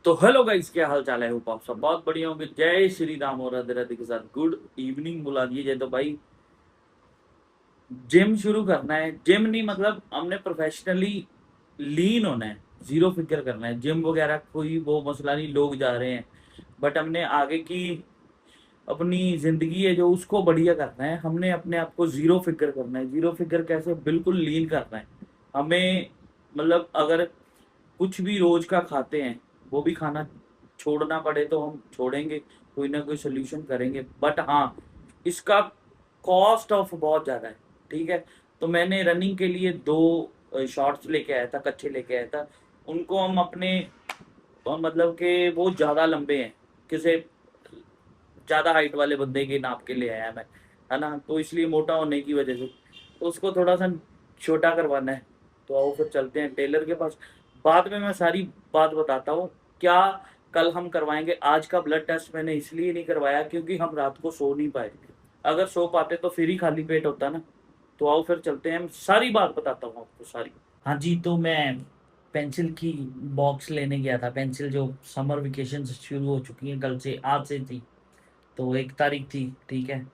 तो hello guys, क्या हाल चाल है। होप आप सब बहुत बढ़िया होंगे। जय श्री राम और राधे राधे के साथ गुड इवनिंग बुला दीजिए। तो भाई जिम शुरू करना है। जिम नहीं मतलब हमने प्रोफेशनली लीन होना है, जीरो फिगर करना है। जिम वगैरह कोई वो मसला नहीं, लोग जा रहे हैं, बट हमने आगे की अपनी जिंदगी है जो उसको बढ़िया करना है। हमने अपने आप को जीरो फिगर करना है। जीरो फिगर कैसे? बिल्कुल लीन करना है हमें। मतलब अगर कुछ भी रोज का खाते हैं, वो भी खाना छोड़ना पड़े तो हम छोड़ेंगे, कोई ना कोई सोल्यूशन करेंगे। बट हाँ, इसका कॉस्ट ऑफ बहुत ज़्यादा है। ठीक है, तो मैंने रनिंग के लिए दो शॉर्ट्स लेके आया था, कच्चे लेके आया था। उनको हम अपने मतलब कि वो ज़्यादा लंबे हैं, किसे ज़्यादा हाइट वाले बंदे के नाप के ले आया मैं, है ना। तो इसलिए मोटा होने की वजह से तो उसको थोड़ा सा छोटा करवाना है। तो आओ फिर चलते हैं टेलर के पास। बाद में मैं सारी बात बताता हूँ क्या कल हम करवाएंगे। आज का ब्लड टेस्ट मैंने इसलिए नहीं करवाया क्योंकि हम रात को सो नहीं पाए। अगर सो पाते तो फिर ही खाली पेट होता ना। तो आओ फिर चलते हैं, मैं सारी बात बताता हूँ आपको सारी। हाँ जी, तो मैं पेंसिल की बॉक्स लेने गया था। पेंसिल जो समर वेकेशन शुरू हो चुकी है, कल से, आज से थी। तो 1 तारीख थी, ठीक है।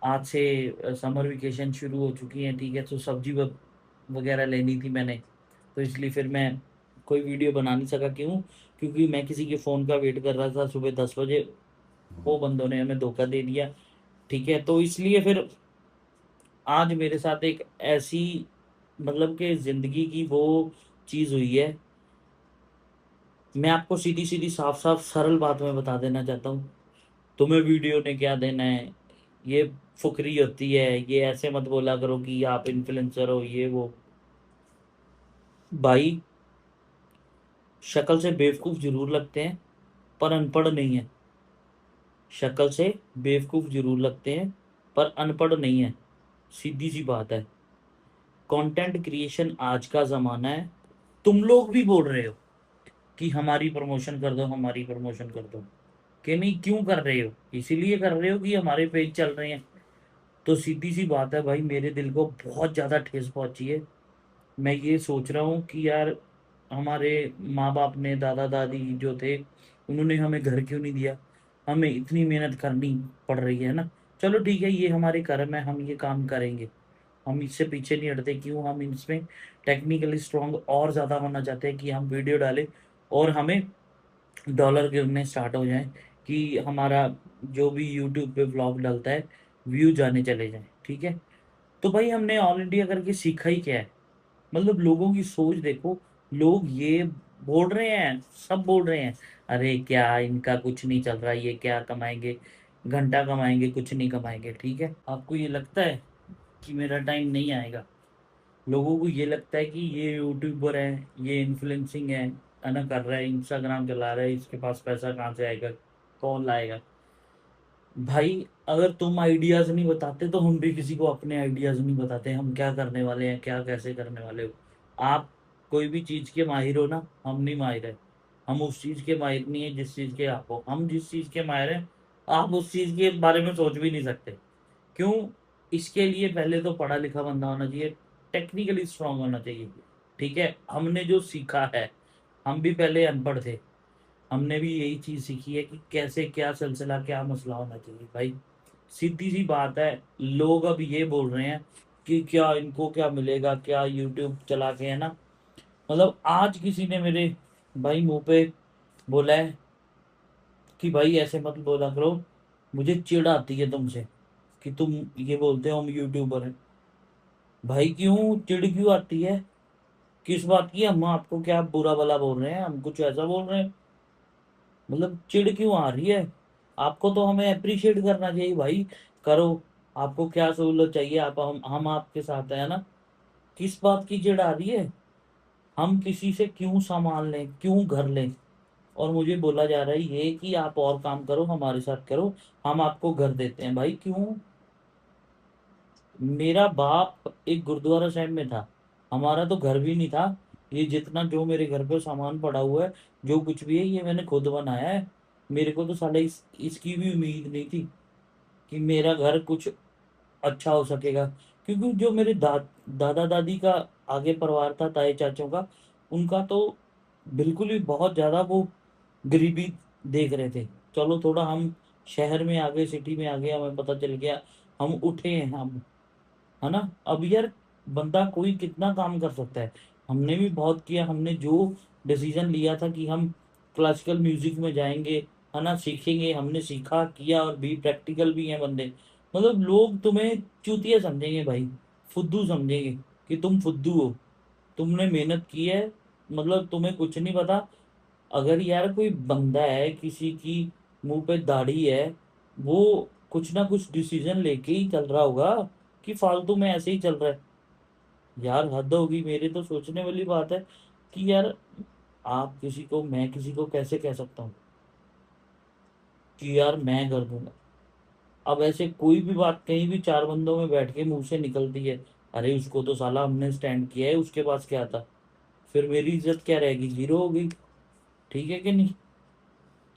आज से समर वेकेशन शुरू हो चुकी है, ठीक है। तो सब्जी वगैरह लेनी थी मैंने। तो इसलिए फिर मैं कोई वीडियो बना नहीं सका। क्यों? क्योंकि मैं किसी के फ़ोन का वेट कर रहा था सुबह 10 बजे। वो बंदों ने हमें धोखा दे दिया, ठीक है। तो इसलिए फिर आज मेरे साथ एक ऐसी मतलब कि ज़िंदगी की वो चीज़ हुई है। मैं आपको सीधी सीधी साफ साफ सरल बात में बता देना चाहता हूँ। तुम्हें वीडियो ने क्या देना है? ये फुकरी होती है। ये ऐसे मत बोला करो कि आप इन्फ्लुएंसर हो, ये वो। भाई, शक्ल से बेवकूफ जरूर लगते हैं पर अनपढ़ नहीं है। शक्ल से बेवकूफ जरूर लगते हैं पर अनपढ़ नहीं है। सीधी सी बात है। कंटेंट क्रिएशन आज का जमाना है। तुम लोग भी बोल रहे हो कि हमारी प्रमोशन कर दो, हमारी प्रमोशन कर दो। कि नहीं, क्यों कर रहे हो? इसीलिए कर रहे हो कि हमारे पेज चल रहे हैं। तो सीधी सी बात है भाई, मेरे दिल को बहुत ज़्यादा ठेस पहुंची है। मैं ये सोच रहा हूँ कि यार, हमारे माँ बाप ने, दादा दादी जो थे, उन्होंने हमें घर क्यों नहीं दिया? हमें इतनी मेहनत करनी पड़ रही है ना। चलो ठीक है, ये हमारे कर्म है, हम ये काम करेंगे। हम इससे पीछे नहीं हटते। क्यों? हम इसमें टेक्निकली स्ट्रांग और ज़्यादा होना चाहते हैं कि हम वीडियो डालें और हमें डॉलर गिरने स्टार्ट हो जाएं, कि हमारा जो भी यूट्यूब पे व्लॉग डलता है, व्यू जाने चले जाएं, ठीक है। तो भाई, हमने ऑल इंडिया करके सीखा ही क्या है? मतलब लोगों की सोच देखो। लोग ये बोल रहे हैं, सब बोल रहे हैं, अरे क्या इनका कुछ नहीं चल रहा, ये क्या कमाएंगे? घंटा कमाएंगे, कुछ नहीं कमाएंगे, ठीक है। आपको ये लगता है कि मेरा टाइम नहीं आएगा? लोगों को ये लगता है कि ये यूट्यूबर है, ये इन्फ्लुएंसिंग है ना, कर रहा है, इंस्टाग्राम चला रहा है, इसके पास पैसा कहाँ से आएगा, कौन लाएगा? भाई, अगर तुम आइडियाज नहीं बताते तो हम भी किसी को अपने आइडियाज नहीं बताते, हम क्या करने वाले हैं, क्या कैसे करने वाले हो। आप कोई भी चीज के माहिर हो ना, हम नहीं माहिर है। हम उस चीज के माहिर नहीं है जिस चीज के आप हो। हम जिस चीज के माहिर हैं, आप उस चीज के बारे में सोच भी नहीं सकते। क्यों? इसके लिए पहले तो पढ़ा लिखा बंदा होना चाहिए, टेक्निकली स्ट्रांग होना चाहिए, ठीक है। हमने जो सीखा है, हम भी पहले अनपढ़ थे। हमने भी यही चीज सीखी है कि कैसे, क्या सिलसिला, क्या मसला होना चाहिए भाई। सीधी सी बात है। लोग अब ये बोल रहे हैं कि क्या इनको क्या मिलेगा, क्या यूट्यूब चला के, है ना। मतलब आज किसी ने मेरे भाई मुंह पे बोला है कि भाई ऐसे मत बोला करो, मुझे चिढ़ आती है तुमसे कि तुम ये बोलते हो हम यूट्यूबर हैं। भाई, क्यों चिढ़ क्यों आती है? किस बात की? हम आपको क्या बुरा भला बोल रहे हैं? हम कुछ ऐसा बोल रहे हैं? मतलब चिढ़ क्यों आ रही है? आपको तो हमें अप्रिशिएट करना चाहिए भाई। करो, आपको क्या सहूलत चाहिए, आप हम आपके साथ है ना। किस बात की चिढ़ आ रही है? हम किसी से क्यों सामान लें, क्यों घर लें? और मुझे बोला जा रहा है ये कि आप और काम करो, हमारे साथ करो, हम आपको घर देते हैं। भाई क्यों? मेरा बाप एक गुरुद्वारा साहिब में था, हमारा तो घर भी नहीं था। ये जितना जो मेरे घर पे सामान पड़ा हुआ है, जो कुछ भी है, ये मैंने खुद बनाया है। मेरे को तो साले इसकी भी उम्मीद नहीं थी कि मेरा घर कुछ अच्छा हो सकेगा। क्योंकि जो मेरे दादा दादी का आगे परिवार था, ताए चाचों का, उनका तो बिल्कुल ही बहुत ज़्यादा वो गरीबी देख रहे थे। चलो थोड़ा हम शहर में आ गए, सिटी में आ गए, हमें पता चल गया, हम उठे हैं हम, है ना। अब यार बंदा कोई कितना काम कर सकता है। हमने भी बहुत किया, हमने जो डिसीजन लिया था कि हम क्लासिकल म्यूजिक में जाएंगे, है ना, सीखेंगे, हमने सीखा किया, और भी प्रैक्टिकल भी हैं बंदे। मतलब लोग तुम्हें चूतिया समझेंगे भाई, फुद्दू समझेंगे कि तुम फुद्दू हो, तुमने मेहनत की है, मतलब तुम्हें कुछ नहीं पता। अगर यार कोई बंदा है, किसी की मुंह पे दाढ़ी है, वो कुछ ना कुछ डिसीजन लेके ही चल रहा होगा कि फालतू में ऐसे ही चल रहा है। यार हद होगी, मेरे तो सोचने वाली बात है कि यार आप किसी को, मैं किसी को कैसे कह सकता हूँ कि यार मैं कर दूंगा। अब ऐसे कोई भी बात कहीं भी चार बंदों में बैठ के मुंह से निकलती है, अरे उसको तो साला हमने स्टैंड किया है, उसके पास क्या था, फिर मेरी इज्जत क्या रहेगी, जीरो हो गई। ठीक है कि नहीं।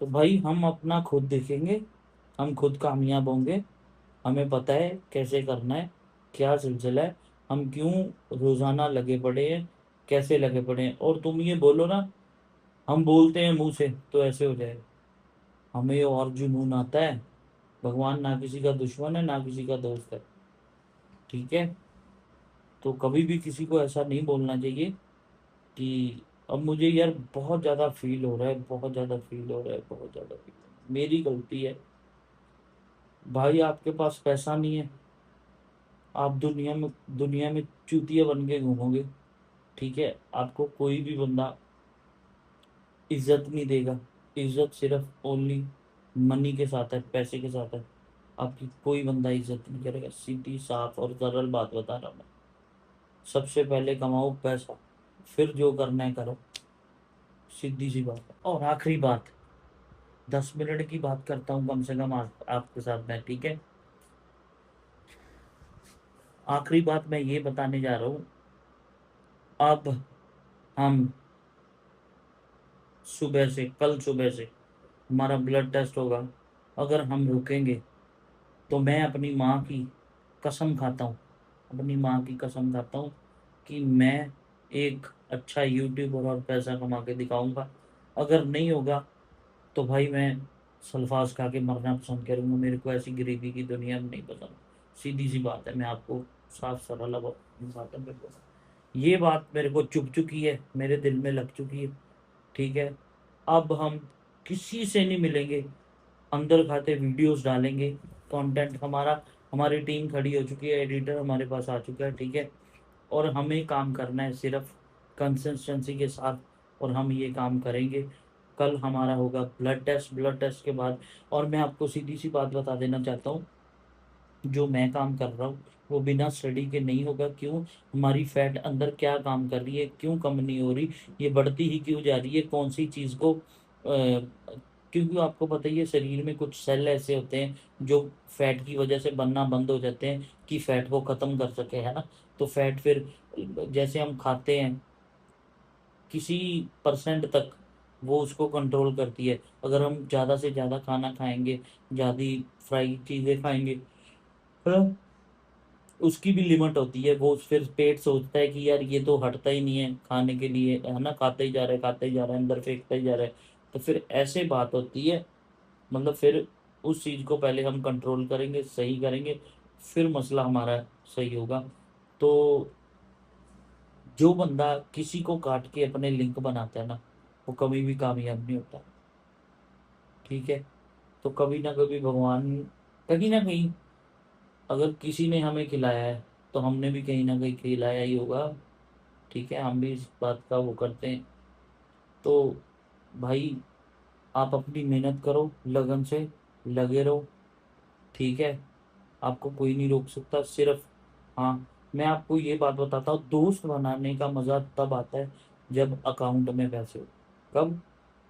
तो भाई हम अपना खुद देखेंगे, हम खुद कामयाब होंगे, हमें पता है कैसे करना है, क्या सिलसिला है, हम क्यों रोजाना लगे पड़े हैं, कैसे लगे पड़े हैं। और तुम ये बोलो ना, हम बोलते हैं मुंह से तो ऐसे हो जाए, हमें और जुनून आता है। भगवान ना किसी का दुश्मन है, ना किसी का दोस्त है। ठीक है। तो कभी भी किसी को ऐसा नहीं बोलना चाहिए कि अब मुझे यार बहुत ज्यादा फील हो रहा है, बहुत ज्यादा फील हो रहा है, बहुत ज्यादा फील, मेरी गलती है। भाई आपके पास पैसा नहीं है, आप दुनिया में चूतिया बन के घूमोगे। ठीक है। आपको कोई भी बंदा इज्जत नहीं देगा। इज्जत सिर्फ ओनली मनी के साथ है, पैसे के साथ है। आपकी कोई बंदा इज्जत नहीं करेगा, सीधी साफ और सरल बात बता रहा हूं मैं। सबसे पहले कमाओ पैसा, फिर जो करना है करो, सीधी सी बात है। और आखिरी बात, 10 मिनट की बात करता हूँ कम से कम आपके साथ में, ठीक है। आखिरी बात मैं ये बताने जा रहा हूँ। अब हम सुबह से, कल सुबह से हमारा ब्लड टेस्ट होगा। अगर हम रुकेंगे तो मैं अपनी माँ की कसम खाता हूँ, अपनी माँ की कसम खाता हूँ कि मैं एक अच्छा यूट्यूबर और पैसा कमा के दिखाऊंगा। अगर नहीं होगा तो भाई मैं सल्फास खा के मरना पसंद करूंगा, मेरे को ऐसी गरीबी की दुनिया में नहीं पसंद। सीधी सी बात है, मैं आपको साफ सरल बातों पे बोला, ये बात मेरे को चुभ चुकी है, मेरे दिल में लग चुकी है। ठीक है। अब हम किसी से नहीं मिलेंगे, अंदर खाते वीडियोस डालेंगे, कंटेंट हमारा, हमारी टीम खड़ी हो चुकी है, एडिटर हमारे पास आ चुका है। ठीक है। और हमें काम करना है सिर्फ कंसिस्टेंसी के साथ, और हम ये काम करेंगे। कल हमारा होगा ब्लड टेस्ट, ब्लड टेस्ट के बाद, और मैं आपको सीधी सी बात बता देना चाहता हूँ, जो मैं काम कर रहा हूँ वो बिना स्टडी के नहीं होगा। क्यों, हमारी फैट अंदर क्या काम कर रही है, क्यों कम नहीं हो रही, ये बढ़ती ही क्यों जा रही है, कौन सी चीज़ को क्योंकि आपको पता ही है शरीर में कुछ सेल ऐसे होते हैं जो फैट की वजह से बनना बंद हो जाते हैं कि फैट को ख़त्म कर सके, है ना। तो फैट फिर जैसे हम खाते हैं किसी परसेंट तक, वो उसको कंट्रोल करती है। अगर हम ज़्यादा से ज़्यादा खाना खाएंगे, ज़्यादा फ्राई चीज़ें खाएंगे, है ना, उसकी भी लिमिट होती है। वो फिर पेट सोचता है कि यार ये तो हटता ही नहीं है खाने के लिए, है ना, खाते ही जा रहा है, खाते ही जा रहा है, अंदर फेंकता ही जा रहा है। तो फिर ऐसे बात होती है, मतलब फिर उस चीज़ को पहले हम कंट्रोल करेंगे, सही करेंगे, फिर मसला हमारा सही होगा। तो जो बंदा किसी को काट के अपने लिंक बनाता है ना, वो कभी भी कामयाब नहीं होता। ठीक है। तो कभी ना कभी भगवान, कहीं ना कहीं, अगर किसी ने हमें खिलाया है तो हमने भी कहीं ना कहीं खिलाया ही होगा। ठीक है। हम भी इस बात का वो करते हैं। तो भाई आप अपनी मेहनत करो, लगन से लगे रहो। ठीक है। आपको कोई नहीं रोक सकता। सिर्फ, हाँ, मैं आपको ये बात बताता हूँ, दोस्त बनाने का मजा तब आता है जब अकाउंट में पैसे हो। कब,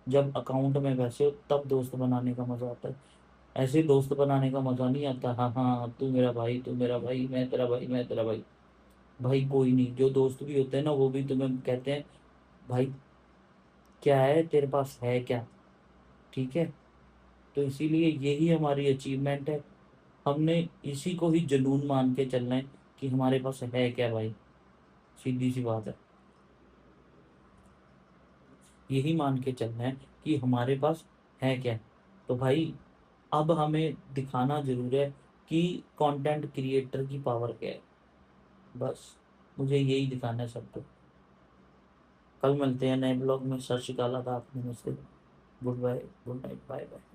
जब अकाउंट में पैसे हो तब दोस्त बनाने का मजा आता है। ऐसे दोस्त बनाने का मजा नहीं आता, हाँ हाँ तू मेरा भाई, तू मेरा भाई, मैं तेरा भाई, मैं तेरा भाई। भाई कोई नहीं, जो दोस्त भी होते हैं ना वो भी तुम्हें कहते हैं भाई क्या है तेरे पास, है क्या। ठीक है। तो इसीलिए यही हमारी अचीवमेंट है, हमने इसी को ही जुनून मान के चलना है कि हमारे पास है क्या भाई, सीधी सी बात है। यही मान के चलना है कि हमारे पास है क्या। तो भाई अब हमें दिखाना जरूर है कि कंटेंट क्रिएटर की पावर क्या है। बस मुझे यही दिखाना है सबको। कल मिलते हैं नए ब्लॉग में। सर शिकाला था आपने मुझसे। Goodbye, good night, bye bye.